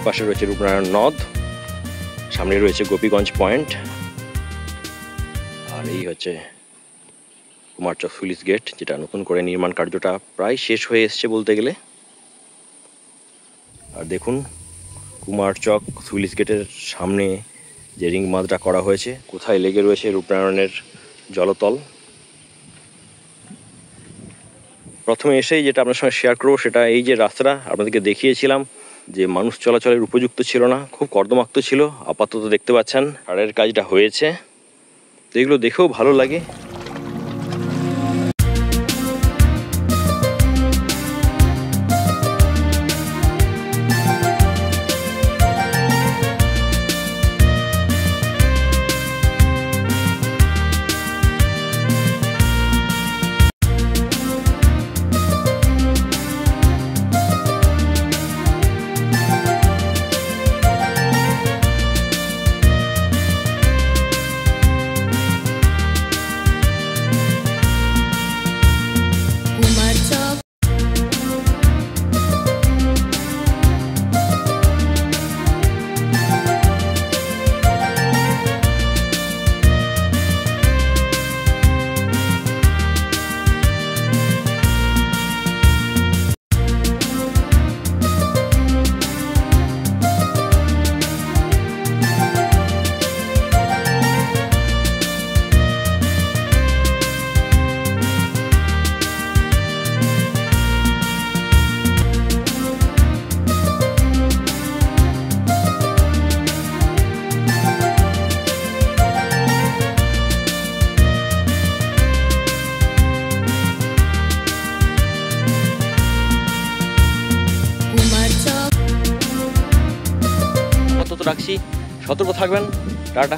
এপাশে রয়েছে রূপনারায়ণ নদ, সামনে রয়েছে গোপীগঞ্জ পয়েন্ট, আর এই হচ্ছে কুমারচক স্লুইস গেট, যেটা নতুন করে নির্মাণ কার্যটা প্রায় শেষ হয়ে এসছে বলতে গেলে। আর দেখুন কুমারচক স্লুইস গেটের সামনে যে রিং বাঁধটা করা হয়েছে, কোথায় লেগে রয়েছে রূপনারায়ণের জলতল। প্রথমে এসেই যেটা আপনার সঙ্গে শেয়ার করবো সেটা এই যে রাস্তাটা আপনাদেরকে দেখিয়েছিলাম যে মানুষ চলাচলের উপযুক্ত ছিল না, খুব কর্দমাক্ত ছিল। আপাতত দেখতে পাচ্ছেন সারের কাজটা হয়েছে, তো এগুলো দেখেও ভালো লাগে। রাখছি, সতর্ক থাকবেন, টাটা।